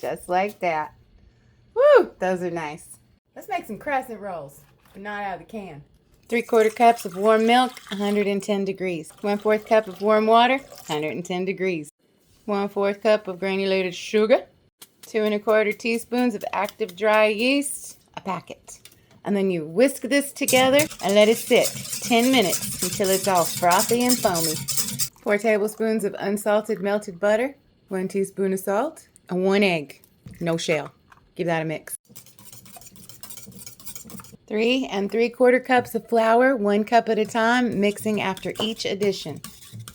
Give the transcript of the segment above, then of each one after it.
Just like that. Woo, those are nice. Let's make some crescent rolls, but not out of the can. 3/4 cups of warm milk, 110 degrees. 1/4 cup of warm water, 110 degrees. 1/4 cup of granulated sugar. 2 1/4 teaspoons of active dry yeast, a packet. And then you whisk this together and let it sit 10 minutes until it's all frothy and foamy. 4 tablespoons of unsalted melted butter, 1 teaspoon of salt, and 1 egg. No shell. Give that a mix. 3 3/4 cups of flour, 1 cup at a time, mixing after each addition.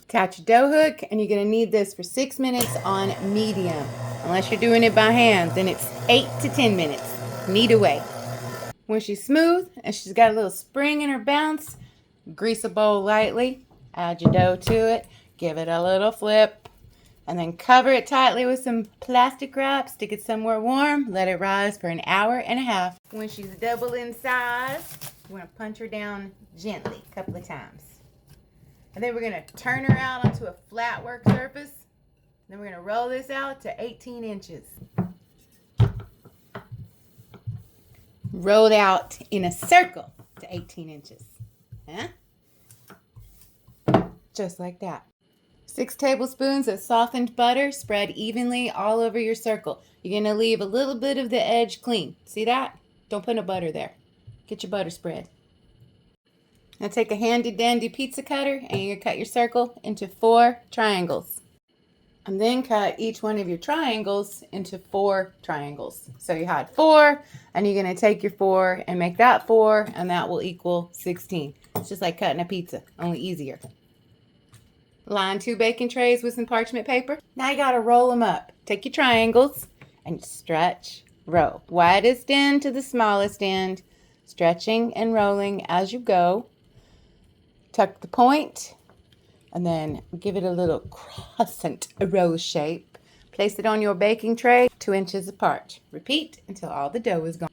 Attach a dough hook, and you're going to knead this for 6 minutes on medium. Unless you're doing it by hand, then it's 8 to 10 minutes. Knead away. When she's smooth and she's got a little spring in her bounce, grease a bowl lightly, add your dough to it, give it a little flip, and then cover it tightly with some plastic wrap, stick it somewhere warm, let it rise for an hour and a half. When she's double in size, we're going to punch her down gently a couple of times. And then we're going to turn her out onto a flat work surface. Then we're going to roll this out to 18 inches. Rolled out in a circle to 18 inches. Huh? Just like that. 6 tablespoons of softened butter spread evenly all over your circle. You're going to leave a little bit of the edge clean. See that? Don't put no butter there. Get your butter spread. Now take a handy dandy pizza cutter and you're going to cut your circle into 4 triangles. And then cut each one of your triangles into 4 triangles. So you had 4, and you're going to take your 4 and make that 4, and that will equal 16. It's just like cutting a pizza, only easier. Line 2 baking trays with some parchment paper. Now you got to roll them up. Take your triangles and stretch, roll. Widest end to the smallest end, stretching and rolling as you go. Tuck the point. And then give it a little crescent roll shape. Place it on your baking tray 2 inches apart. Repeat until all the dough is gone.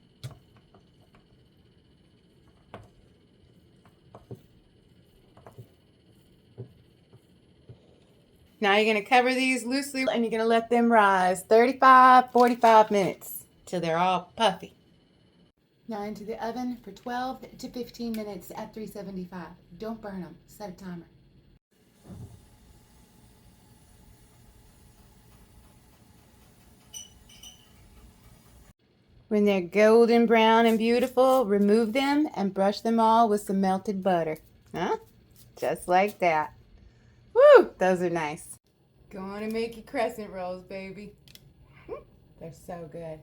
Now you're going to cover these loosely and you're going to let them rise 35-45 minutes till they're all puffy. Now into the oven for 12 to 15 minutes at 375. Don't burn them. Set a timer. When they're golden brown and beautiful, remove them and brush them all with some melted butter. Huh? Just like that. Woo! Those are nice. Go on and make your crescent rolls, baby. They're so good.